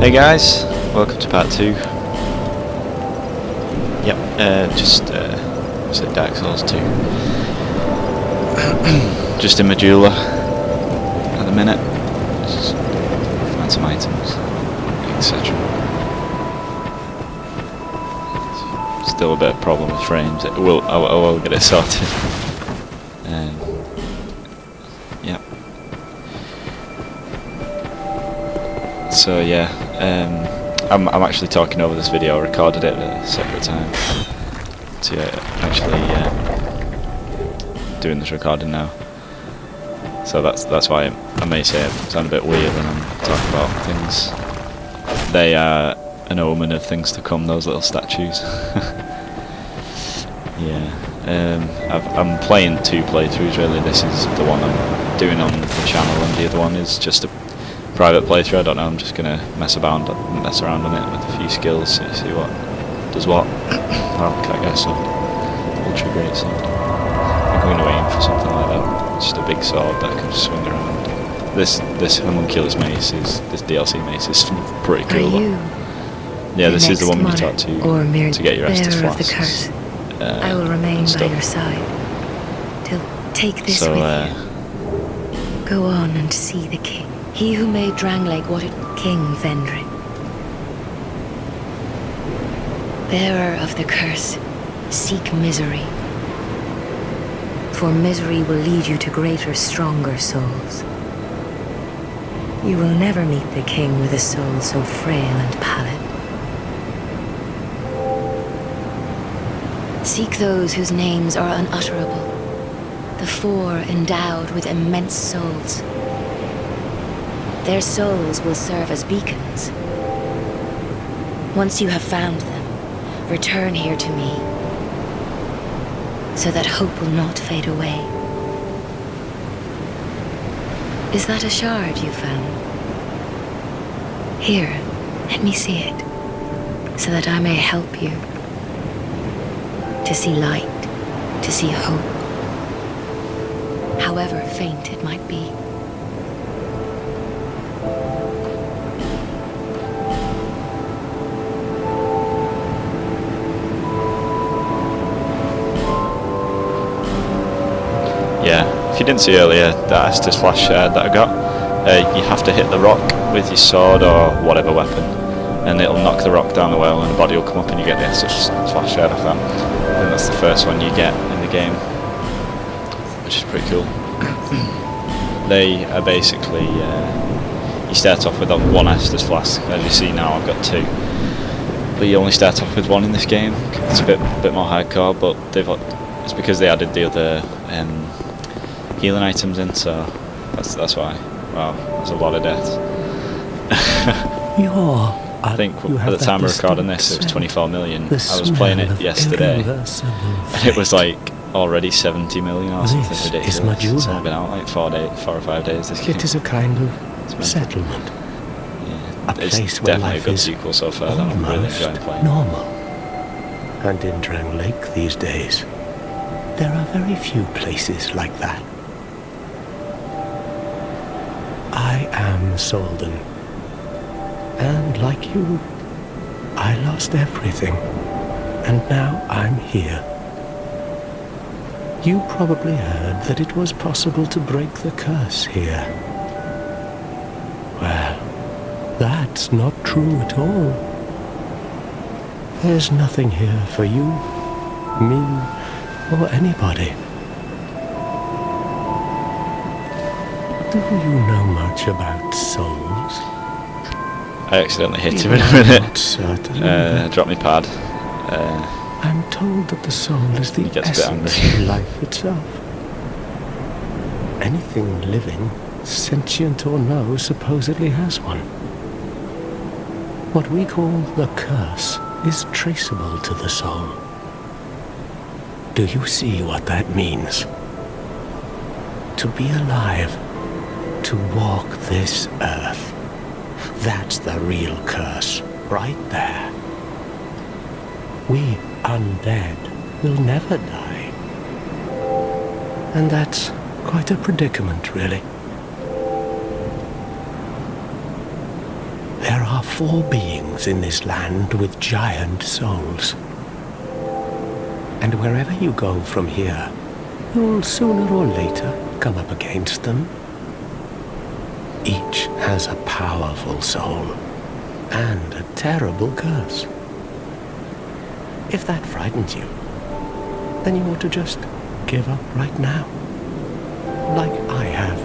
Hey guys, welcome to part 2. Yep, was it Dark Souls 2? Just in Majula at the minute. Just find some items, etc. Still a bit of problem with frames. I will get it sorted. Yep. So yeah, I'm actually talking over this video. I recorded it at a separate time. So yeah, I'm actually doing this recording now. So that's why I may say I sound a bit weird when I'm talking about things. They are an omen of things to come. Those little statues. Yeah. I'm playing 2 playthroughs really. This is the one I'm doing on the channel, and the other one is just a private playthrough. I don't know, I'm just gonna mess around on it with a few skills, see what does what. Oh, can't get a sword. Ultra great sword. I'm going to aim for something like that. Just a big sword that I can just swing around. This homunculus mace this DLC mace is pretty cool. Yeah, this is the one we talked to get your Estus flasks. I will remain by your side. Take this with you. Go on and see the king. He who made Drangleic what it King Vendrin. Bearer of the curse, seek misery. For misery will lead you to greater, stronger souls. You will never meet the king with a soul so frail and pallid. Seek those whose names are unutterable, the 4 endowed with immense souls. Their souls will serve as beacons. Once you have found them, return here to me, so that hope will not fade away. Is that a shard you found? Here, let me see it, so that I may help you. To see light, to see hope, however faint it might be. Yeah, if you didn't see earlier, that Estus flash shard that I got, you have to hit the rock with your sword or whatever weapon, and it'll knock the rock down the well and the body will come up and you get the Estus flash shard off that. I think that's the first one you get in the game, which is pretty cool. They are basically, you start off with one Estus flask. As you see now I've got 2, but you only start off with 1 in this game. It's a bit more hardcore, but it's because they added the other healing items in, so that's why. Wow, there's a lot of deaths. I think at the time of recording this it was 24 million. I was playing it yesterday and it was like already 70 million or something ridiculous. It's only been out like 4 or 5 days this game. It is a kind of settlement. Yeah, a place it's where definitely life a good is sequel so far. I'm really enjoying playing. Normal. And in Drangleic these days, there are very few places like that. I am Soldan, and like you, I lost everything, and now I'm here. You probably heard that it was possible to break the curse here. Well, that's not true at all. There's nothing here for you, me, or anybody. Do you know much about souls? I accidentally hit him in a minute. Dropped my pad. I'm told that the soul is the essence of life itself. Anything living, sentient or no, supposedly has one. What we call the curse is traceable to the soul. Do you see what that means? To be alive, to walk this earth. That's the real curse, right there. We undead will never die. And that's quite a predicament, really. There are 4 beings in this land with giant souls. And wherever you go from here, you'll sooner or later come up against them. Each has a powerful soul and a terrible curse. If that frightens you, then you ought to just give up right now, like I have.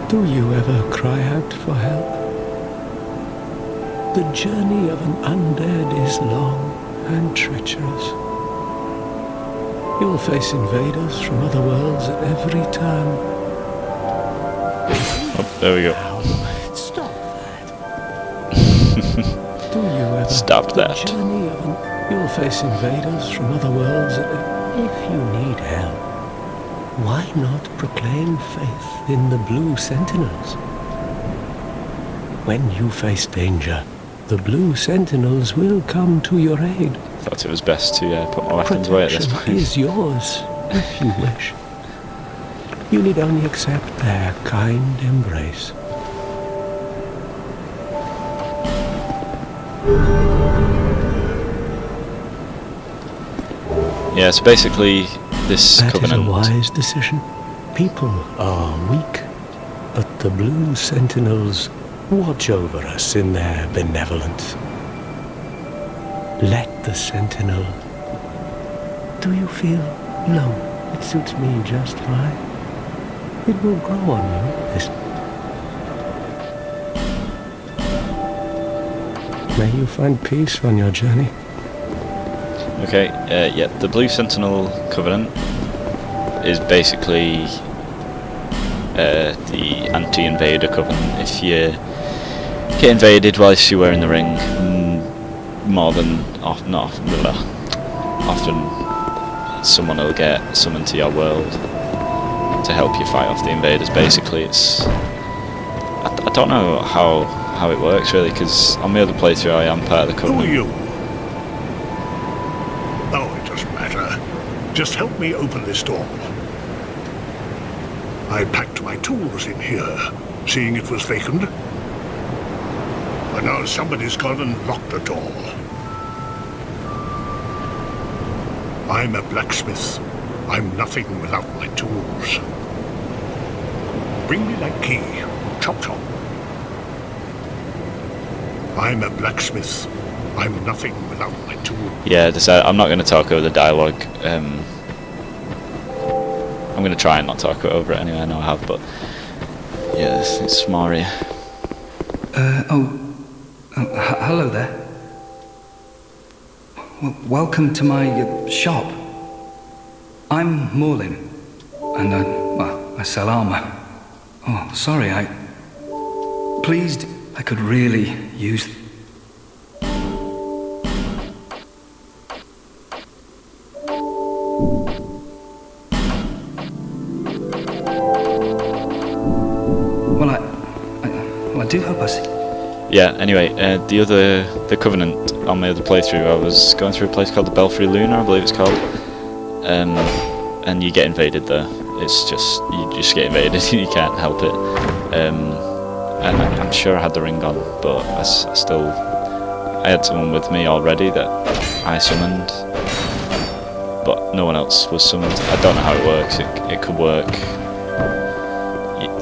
Do you ever cry out for help? The journey of an undead is long and treacherous. You will face invaders from other worlds at every turn. Oh, there we go. Now, stop that. Do you ever? Stop that. The journey of an... You will face invaders from other worlds at... If you need help, why not proclaim faith in the Blue Sentinels? When you face danger, the Blue Sentinels will come to your aid. Thought it was best to put my weapons away at this Protection point. is yours, if you wish. You need only accept their kind embrace. Yeah, so basically this That is covenant... a wise decision. People are weak, but the Blue Sentinels watch over us in their benevolence. Let the Sentinel... Do you feel? No, it suits me just fine. It will grow on you. This... May you find peace on your journey. Okay, yeah, the Blue Sentinel Covenant is basically the anti-invader covenant. If you get invaded whilst you're wearing the ring, more than often, often someone will get summoned to your world to help you fight off the invaders. Basically, it's... I don't know how it works really, because on my other playthrough I am part of the covenant. Who are you? Oh, it doesn't matter. Just help me open this door. I packed my tools in here, seeing it was vacant. But now somebody's gone and locked the door. I'm a blacksmith. I'm nothing without my tools. Bring me that key. Chop chop. I'm a blacksmith. I'm nothing without my tools. Yeah, I'm not going to talk over the dialogue. I'm going to try and not talk over it anyway, I know I have, but yeah, it's Mario. Hello there. Welcome to my shop. I'm Morlin, and I sell armor. Oh, sorry, pleased I could really use... Well, I do hope I see... Yeah, anyway, the Covenant, on my other playthrough, I was going through a place called the Belfry Luna, I believe it's called, and you get invaded there. It's just, you just get invaded, you can't help it. And I'm sure I had the ring on, but I had someone with me already that I summoned, but no one else was summoned. I don't know how it works. It could work.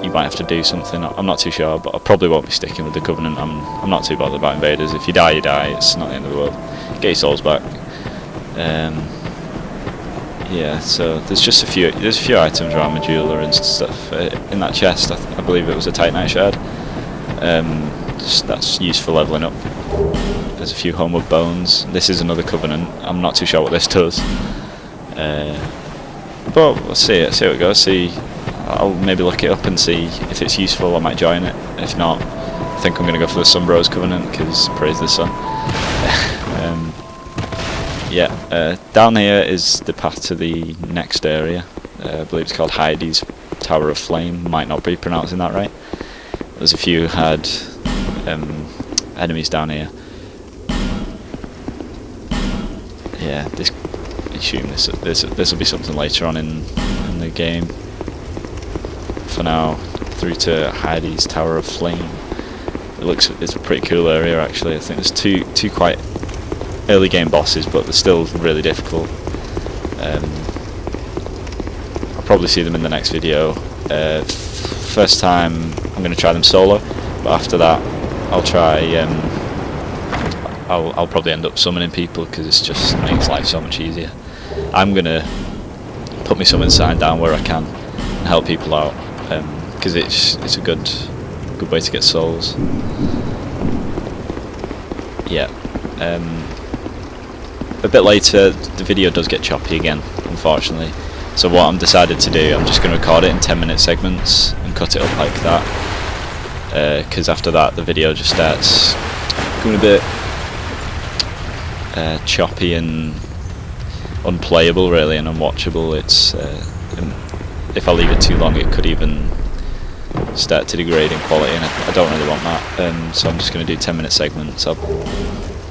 You might have to do something. I'm not too sure, but I probably won't be sticking with the Covenant. I'm not too bothered about invaders. If you die, you die. It's not the end of the world. Get your souls back. Yeah. So there's a few items around Majula and stuff in that chest. I believe it was a Titanite shard. That's used for leveling up. There's a few Homeward Bones. This is another Covenant. I'm not too sure what this does. But we'll see how it goes. I'll maybe look it up and see if it's useful. I might join it. If not, I think I'm going to go for the Sunbros Covenant, because praise the sun. Down here is the path to the next area. I believe it's called Heidi's Tower of Flame. Might not be pronouncing that right. There's a few hard enemies down here. Yeah, I assume this will be something later on in the game. for now through to Heidi's Tower of Flame. It's a pretty cool area actually. I think there's two quite early game bosses, but they're still really difficult. I'll probably see them in the next video. First time I'm going to try them solo, but after that I'll try. I'll probably end up summoning people because it just makes life so much easier. I'm going to put my summon sign down where I can and help people out, because it's a good way to get souls. Yeah. A bit later the video does get choppy again, unfortunately, so what I'm decided to do, I'm just going to record it in 10-minute segments and cut it up like that, because after that the video just starts going a bit choppy and unplayable really, and unwatchable. It's if I leave it too long it could even start to degrade in quality, and I don't really want that, so I'm just going to do 10-minute segments. I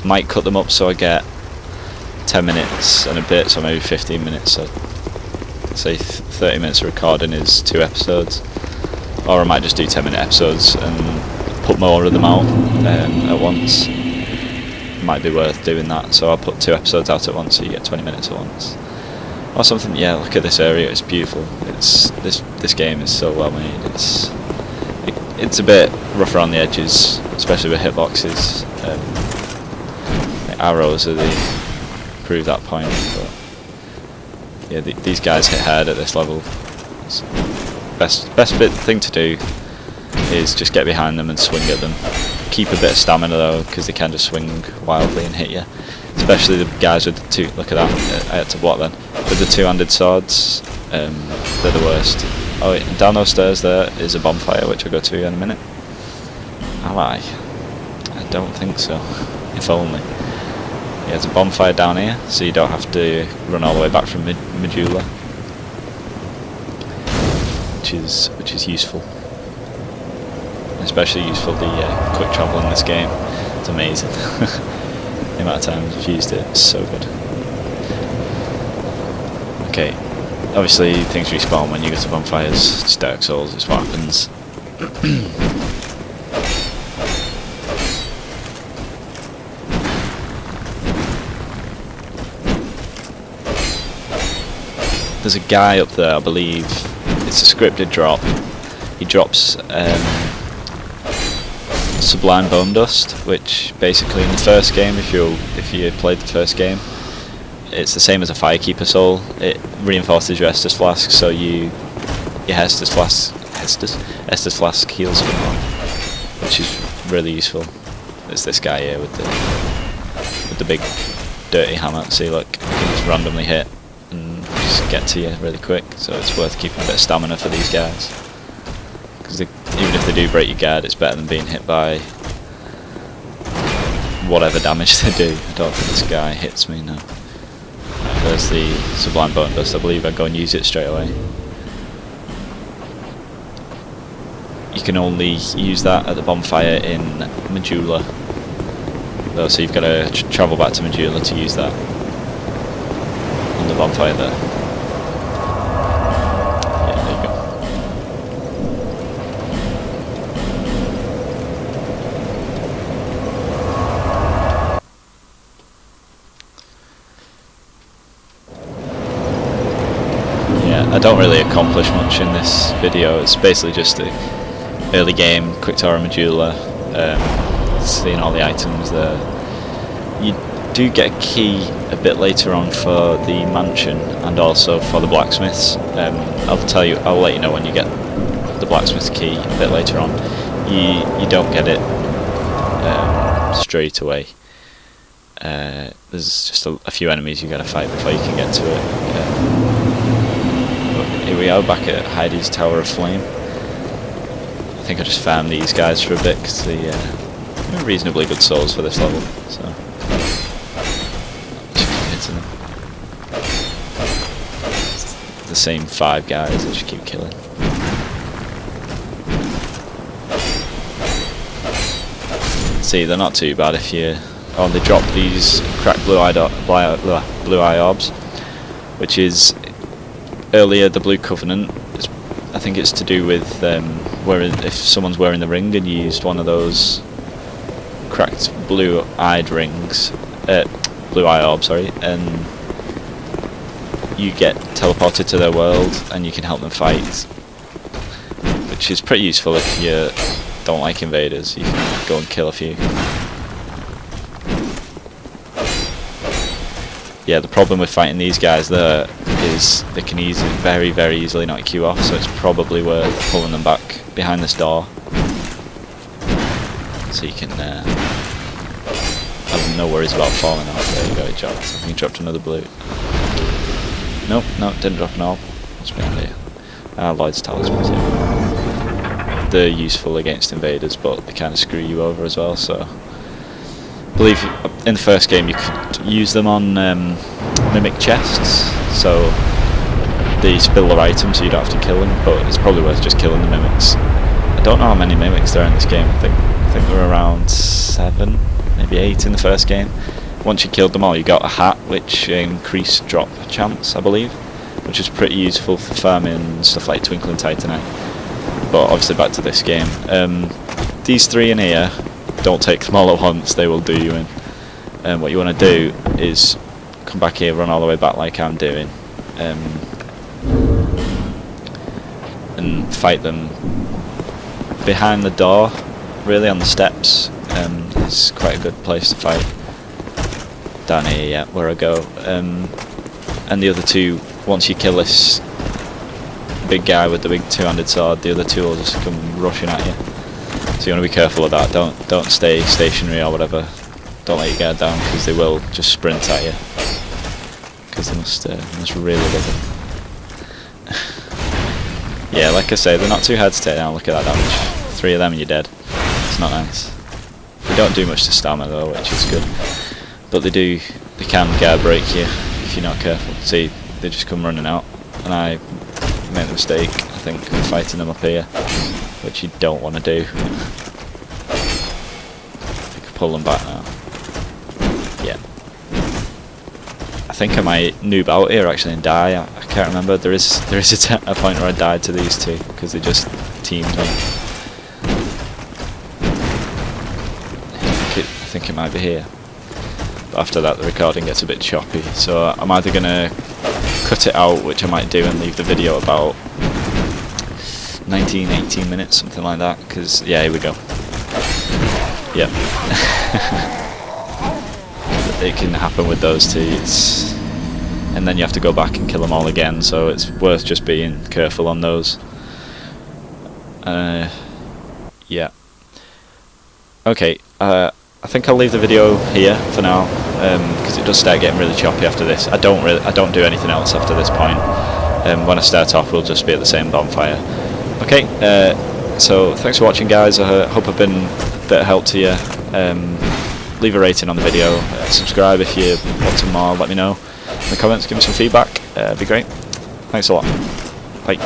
might cut them up so I get 10 minutes and a bit, so maybe 15 minutes, so say 30 minutes of recording is 2 episodes, or I might just do 10-minute episodes and put more of them out at once. Might be worth doing that, so I'll put 2 episodes out at once so you get 20 minutes at once or something. Yeah, look at this area, it's beautiful. It's this game is so well made. It's a bit rough around the edges, especially with hitboxes. The arrows are prove that point, but yeah, these guys hit hard at this level. Best thing to do is just get behind them and swing at them. Keep a bit of stamina though, because they can just swing wildly and hit you. Especially the guys with the two. Look at that! I had to block them with the two-handed swords. They're the worst. Oh, wait, down those stairs there is a bonfire, which I'll go to in a minute. Am I? I don't think so. If only. Yeah, there's a bonfire down here, so you don't have to run all the way back from Majula, which is useful. Especially useful the quick travel in this game. It's amazing. The amount of times I've used it, it's so good. Okay, obviously things respawn when you go to bonfires. It's Dark Souls, it's what happens. There's a guy up there, I believe. It's a scripted drop. He drops Sublime Bone Dust, which basically in the first game, if you played the first game, it's the same as a Firekeeper soul. It reinforces your Estus Flask, so your Estus Flask heals you more, which is really useful. There's this guy here with the big dirty hammer. See, look, you can just randomly hit and just get to you really quick. So it's worth keeping a bit of stamina for these guys, because even if they do break your guard, it's better than being hit by whatever damage they do. I don't think this guy hits me, no. There's the Sublime Bone Dust. I believe I go and use it straight away. You can only use that at the bonfire in Majula, though, so you've got to travel back to Majula to use that on the bonfire there. Yeah, there you go. I don't really accomplish much in this video. It's basically just a early game, quick tour of Majula, seeing all the items there. You do get a key a bit later on for the mansion and also for the blacksmiths. I'll let you know when you get the blacksmith key a bit later on. You don't get it straight away. There's just a few enemies you gotta fight before you can get to it. Here we are back at Heidi's Tower of Flame. I think I just farmed these guys for a bit because they're reasonably good souls for this level, so just keep hitting them. It's the same 5 guys that just keep killing. See, they're not too bad if you... Oh, they drop these cracked blue eye orbs, which is... Earlier, the Blue Covenant, I think it's to do with if someone's wearing the ring and you used one of those cracked blue-eyed rings, blue-eye orb, sorry, and you get teleported to their world and you can help them fight, which is pretty useful if you don't like invaders. You can go and kill a few. Yeah, the problem with fighting these guys there is they can very, very easily knock you off, so it's probably worth pulling them back behind this door so you can have no worries about falling off. There you go, it dropped. I think he dropped another blue. Nope, no, didn't drop an orb. What's behind here? Lloyd's talismans, yeah. They're useful against invaders, but they kind of screw you over as well, so... I believe in the first game you could use them on mimic chests, so they spill their items so you don't have to kill them, but it's probably worth just killing the mimics. I don't know how many mimics there are in this game. I think there were around 7, maybe 8 in the first game. Once you killed them all, you got a hat which increased drop chance, I believe, which is pretty useful for farming stuff like Twinkling Titanite. But obviously back to this game. These 3 in here, don't take them all at once, they will do you in. What you want to do is come back here, run all the way back like I'm doing, and fight them behind the door, really on the steps. It's quite a good place to fight. Down here, yeah, where I go. And the other 2, once you kill this big guy with the big 2-handed sword, the other 2 will just come rushing at you. So you want to be careful of that. Don't stay stationary or whatever. Don't let your guard down, because they will just sprint at you. Because they must really love it. Yeah, like I say, they're not too hard to take down. Look at that damage. 3 of them and you're dead. It's not nice. They don't do much to stamina though, which is good. But they can guard break you if you're not careful. See, they just come running out, and I made the mistake, I think, of fighting them up here, which you don't want to do. I can pull them back now. Yeah. I think I might noob out here actually and die. I can't remember. There is a point where I died to these 2 because they just teamed me. I think it might be here. But after that the recording gets a bit choppy, so I'm either gonna cut it out, which I might do, and leave the video about 19-18 minutes, something like that, because yeah, here we go. Yep. It can happen with those 2, and then you have to go back and kill them all again, so it's worth just being careful on those. Yeah. Okay, I think I'll leave the video here for now, because it does start getting really choppy after this. I don't do anything else after this point. When I start off, we'll just be at the same bonfire. Okay, so thanks for watching, guys. I hope I've been a bit of help to you. Leave a rating on the video, subscribe if you want some more, let me know in the comments, give me some feedback, it'd be great. Thanks a lot. Bye.